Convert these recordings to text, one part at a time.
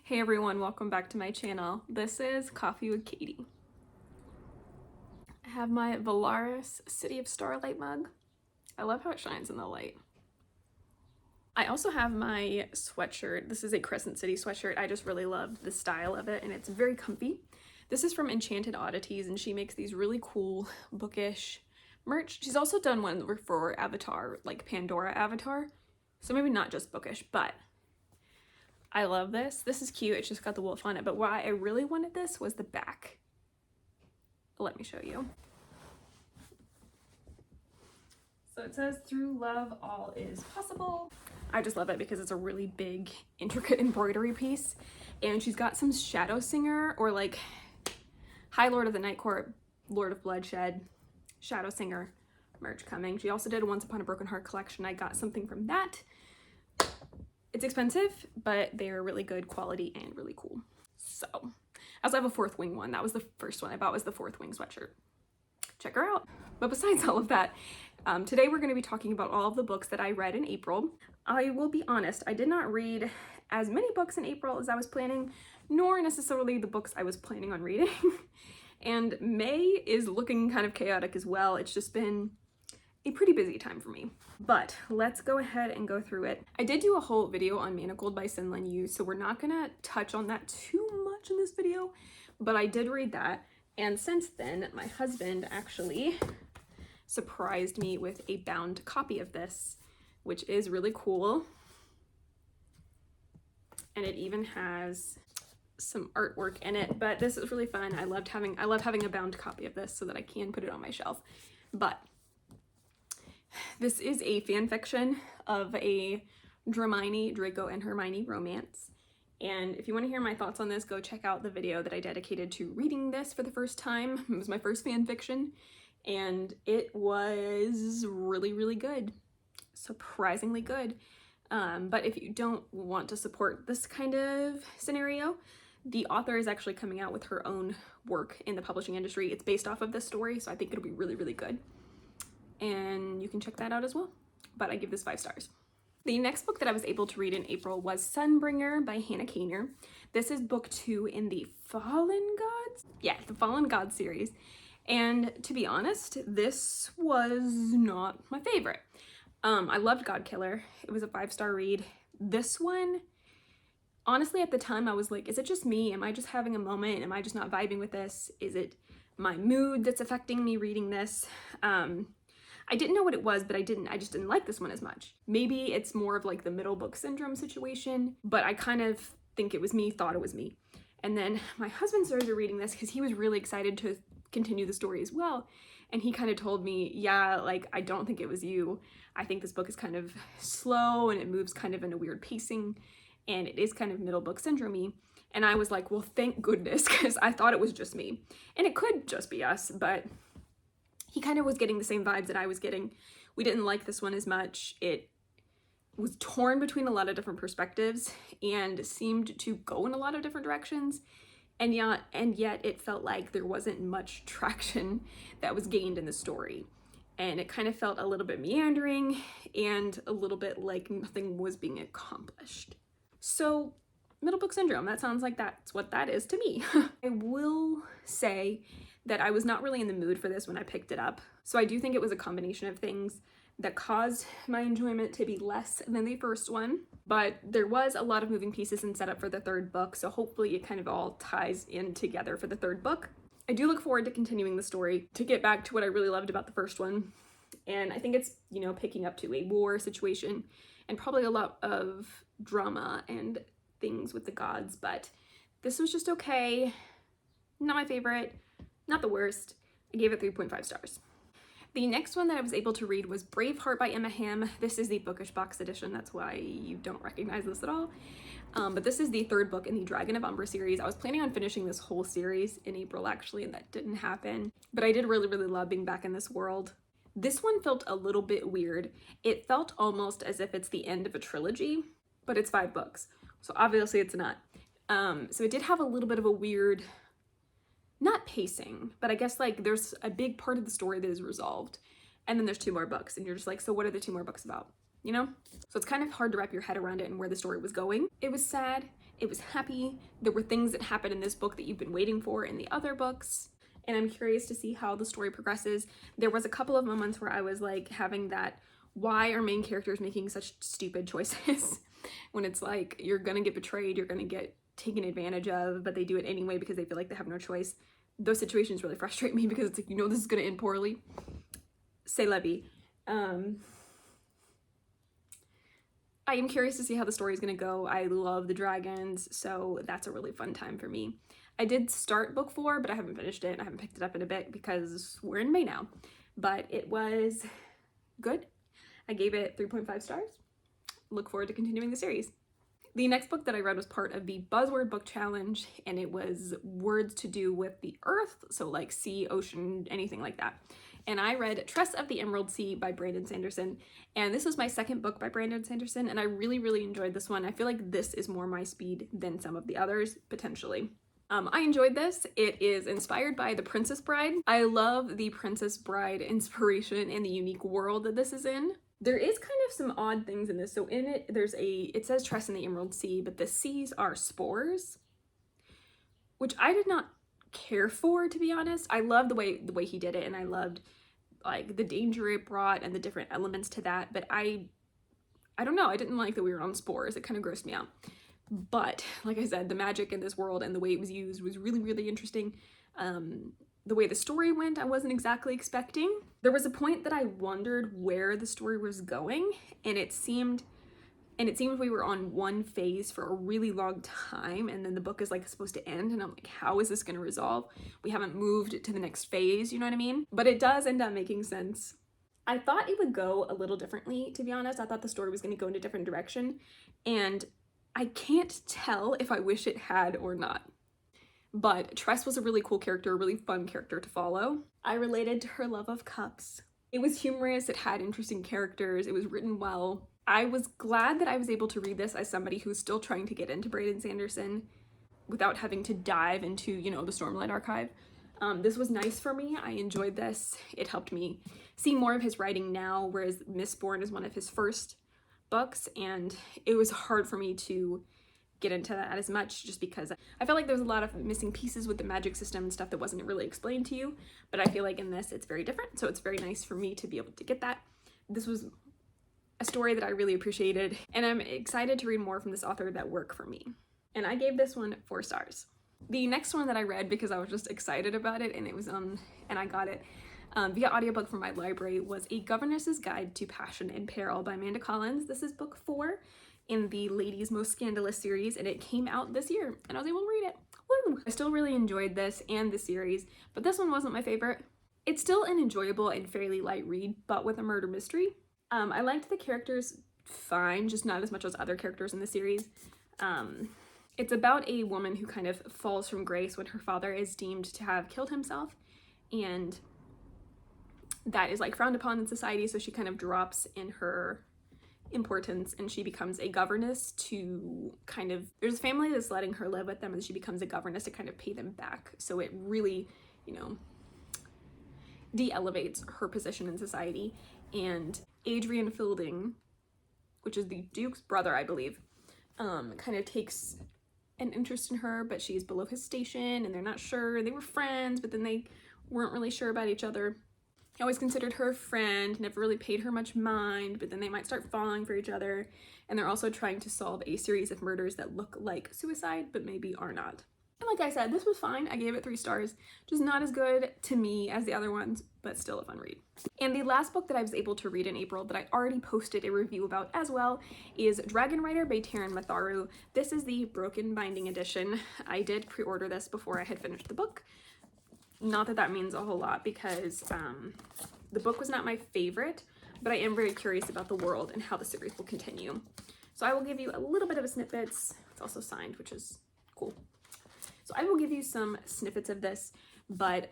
Hey everyone, welcome back to my channel. This is Coffee with Katie. I have my Valaris City of Starlight mug. I love how it shines in the light. I also have my sweatshirt. This is a Crescent City sweatshirt. I just really love the style of it and it's very comfy. This is from Enchanted Oddities and she makes these really cool bookish merch. She's also done one for Avatar, like Pandora Avatar. So maybe not just bookish, but I love this. This is cute. It's just got the wolf on it. But why I really wanted this was the back. Let me show you. So it says, "Through love, all is possible." I just love it because it's a really big, intricate embroidery piece. And she's got some Shadow Singer or like High Lord of the Night Court, Lord of Bloodshed, Shadow Singer merch coming. She also did a Once Upon a Broken Heart collection. I got something from that. It's expensive, but they're really good quality and really cool. So, I also have a Fourth Wing one. That was the first one I bought, was the Fourth Wing sweatshirt. Check her out. But besides all of that, today we're going to be talking about all of the books that I read in April. I will be honest, I did not read as many books in April as I was planning, nor necessarily the books I was planning on reading. And May is looking kind of chaotic as well. It's just been a pretty busy time for me. But let's go ahead and go through it. I did do a whole video on Manacled by Sinlin Yu, so we're not gonna touch on that too much in this video, but I did read that. And since then, my husband actually surprised me with a bound copy of this, which is really cool. And it even has some artwork in it, but this is really fun. I love having a bound copy of this so that I can put it on my shelf. But this is a fan fiction of a Draco and Hermione romance. And if you want to hear my thoughts on this, go check out the video that I dedicated to reading this for the first time. It was my first fan fiction, and it was really, really good. Surprisingly good. But if you don't want to support this kind of scenario, the author is actually coming out with her own work in the publishing industry. It's based off of this story, so I think it'll be really, really good. And you can check that out as well. But I give this 5 stars. The next book that I was able to read in April was Sunbringer by Hannah Kaner. This is book 2 in the Fallen Gods? Yeah, the Fallen Gods series. And to be honest, this was not my favorite. I loved Godkiller. It was a 5-star read. This one, honestly, at the time I was like, is it just me? Am I just having a moment? Am I just not vibing with this? Is it my mood that's affecting me reading this? I didn't know what it was, but I just didn't like this one as much. Maybe it's more of like the middle book syndrome situation, but I kind of think it was me, thought it was me. And then my husband started reading this because he was really excited to continue the story as well. And he kind of told me, yeah, like, I don't think it was you. I think this book is kind of slow and it moves kind of in a weird pacing and it is kind of middle book syndrome-y. And I was like, well, thank goodness, because I thought it was just me. And it could just be us, but he kind of was getting the same vibes that I was getting. We didn't like this one as much. It was torn between a lot of different perspectives and seemed to go in a lot of different directions. And yet it felt like there wasn't much traction that was gained in the story. And it kind of felt a little bit meandering and a little bit like nothing was being accomplished. So middle book syndrome, that sounds like that's what that is to me. I will say that I was not really in the mood for this when I picked it up. So I do think it was a combination of things that caused my enjoyment to be less than the first one. But there was a lot of moving pieces and setup for the third book, so hopefully it kind of all ties in together for the third book. I do look forward to continuing the story, to get back to what I really loved about the first one. And I think it's, you know, picking up to a war situation and probably a lot of drama and things with the gods, but this was just okay. Not my favorite. Not the worst. I gave it 3.5 stars. The next one that I was able to read was Braveheart by Emma Hamm. This is the bookish box edition. That's why you don't recognize this at all. But this is the 3rd book in the Dragon of Umbra series. I was planning on finishing this whole series in April actually, and that didn't happen. But I did really, really love being back in this world. This one felt a little bit weird. It felt almost as if it's the end of a trilogy, but it's 5 books. So obviously it's not. So it did have a little bit of a weird, not pacing, but I guess like there's a big part of the story that is resolved. And then there's 2 more books and you're just like, so what are the 2 more books about? you know? So it's kind of hard to wrap your head around it and where the story was going. It was sad, it was happy, there were things that happened in this book that you've been waiting for in the other books, and I'm curious to see how the story progresses. There was a couple of moments where I was like having that, why are main characters making such stupid choices? When it's like, you're gonna get betrayed, you're gonna get taken advantage of, but they do it anyway because they feel like they have no choice. Those situations really frustrate me because it's like, you know this is gonna end poorly. C'est la vie. I am curious to see how the story is going to go. I love the dragons, so that's a really fun time for me. I did start book 4, but I haven't finished it. I haven't picked it up in a bit because we're in May now. But it was good. I gave it 3.5 stars. Look forward to continuing the series. The next book that I read was part of the Buzzword Book Challenge, and it was words to do with the earth, so like sea, ocean, anything like that. And I read Tress of the Emerald Sea by Brandon Sanderson, and this was my second book by Brandon Sanderson, and I really, really enjoyed this one. I feel like this is more my speed than some of the others, potentially. I enjoyed this. It is inspired by The Princess Bride. I love the Princess Bride inspiration and the unique world that this is in. There is kind of some odd things in this. So in it, it says Tress in the Emerald Sea, but the seas are spores, which I did not care for, to be honest. I loved the way he did it, and I loved like the danger it brought and the different elements to that, but I don't know, I didn't like that we were on spores. It kind of grossed me out. But like I said, the magic in this world and the way it was used was really, really interesting. The way the story went, I wasn't exactly expecting. There was a point that I wondered where the story was going, and it seemed we were on one phase for a really long time, and then the book is like supposed to end, and I'm like, how is this going to resolve? We haven't moved to the next phase, you know what I mean? But it does end up making sense. I thought it would go a little differently, to be honest. I thought the story was going to go in a different direction, and I can't tell if I wish it had or not. But Tress was a really cool character, a really fun character to follow. I related to her love of cups. It was humorous, it had interesting characters, it was written well. I was glad that I was able to read this as somebody who's still trying to get into Brandon Sanderson without having to dive into, you know, the Stormlight Archive. This was nice for me. I enjoyed this. It helped me see more of his writing now, whereas Mistborn is one of his first books, and it was hard for me to get into that as much just because I felt like there was a lot of missing pieces with the magic system and stuff that wasn't really explained to you, but I feel like in this it's very different, so it's very nice for me to be able to get that. This was a story that I really appreciated, and I'm excited to read more from this author that work for me. And I gave this one 4 stars. The next one that I read because I was just excited about it, and it was and I got it via audiobook from my library, was A Governess's Guide to Passion and Peril by Amanda Collins. This is book 4 in the Ladies Most Scandalous series, and it came out this year, and I was able to read it. Woo! I still really enjoyed this and the series, but this one wasn't my favorite. It's still an enjoyable and fairly light read, but with a murder mystery. I liked the characters fine, just not as much as other characters in the series. It's about a woman who kind of falls from grace when her father is deemed to have killed himself, and that is like frowned upon in society, so she kind of drops in her importance and she becomes a governess to kind of, there's a family that's letting her live with them, and she becomes a governess to kind of pay them back. So it really, you know, de-elevates her position in society. And Adrian Fielding, which is the Duke's brother, I believe, kind of takes an interest in her, but she's below his station and they're not sure. They were friends, but then they weren't really sure about each other. He always considered her a friend, never really paid her much mind, but then they might start falling for each other. And they're also trying to solve a series of murders that look like suicide, but maybe are not. And like I said, this was fine. I gave it 3 stars. Just not as good to me as the other ones, but still a fun read. And the last book that I was able to read in April that I already posted a review about as well is Dragon Rider by Taryn Matharu. This is the Broken Binding edition. I did pre-order this before I had finished the book. Not that that means a whole lot because the book was not my favorite, but I am very curious about the world and how the series will continue. So I will give you a little bit of a snippets. It's also signed, which is cool. So I will give you some snippets of this, but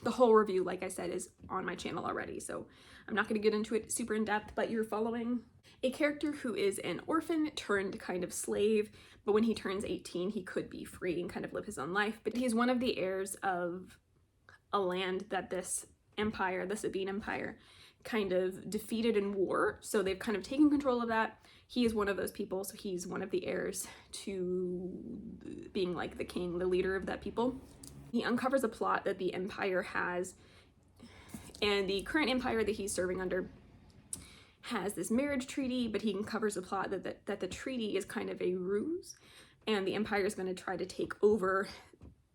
the whole review, like I said, is on my channel already, so I'm not going to get into it super in depth, but you're following a character who is an orphan turned kind of slave, but when he turns 18, he could be free and kind of live his own life. But he's one of the heirs of a land that this empire, the Sabine Empire, kind of defeated in war, so they've kind of taken control of that. He is one of those people, so he's one of the heirs to being like the king, the leader of that people. He uncovers a plot that the Empire has, and the current Empire that he's serving under has this marriage treaty, but he uncovers a plot that the treaty is kind of a ruse, and the Empire is going to try to take over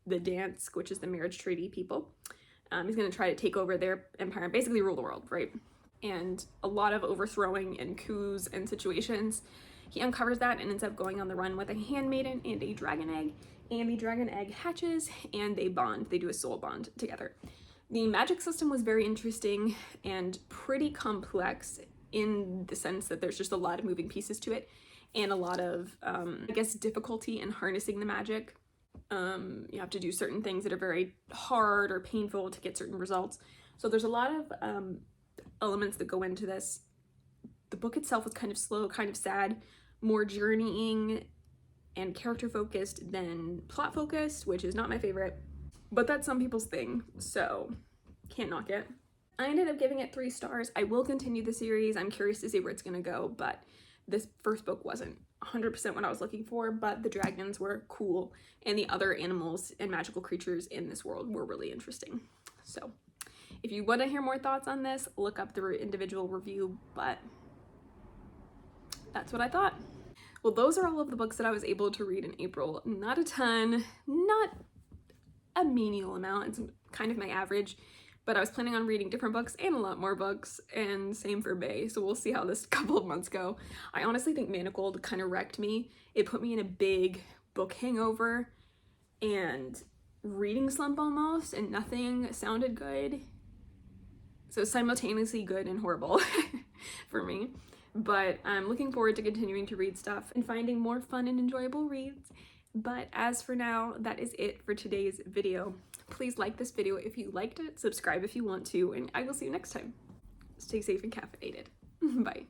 the Dance, which is the marriage treaty people. He's going to try to take over their empire and basically rule the world, right? And a lot of overthrowing and coups and situations. He uncovers that and ends up going on the run with a handmaiden and a dragon egg, and the dragon egg hatches and they bond. They do a soul bond together. The magic system was very interesting and pretty complex in the sense that there's just a lot of moving pieces to it and a lot of, I guess, difficulty in harnessing the magic. You have to do certain things that are very hard or painful to get certain results. So there's a lot of elements that go into this. The book itself was kind of slow, kind of sad, more journeying and character focused than plot focused, which is not my favorite, but that's some people's thing, so can't knock it. I ended up giving it 3 stars. I will continue the series. I'm curious to see where it's gonna go, but this first book wasn't 100% what I was looking for, but the dragons were cool and the other animals and magical creatures in this world were really interesting. So if you want to hear more thoughts on this, look up the individual review, but that's what I thought. Well, those are all of the books that I was able to read in April. Not a ton, not a menial amount. It's kind of my average, but I was planning on reading different books and a lot more books, and same for May, so we'll see how this couple of months go. I honestly think Manacled kind of wrecked me. It put me in a big book hangover and reading slump almost, and nothing sounded good. So simultaneously good and horrible for me. But I'm looking forward to continuing to read stuff and finding more fun and enjoyable reads. But as for now, that is it for today's video. Please like this video if you liked it, subscribe if you want to, and I will see you next time. Stay safe and caffeinated. Bye.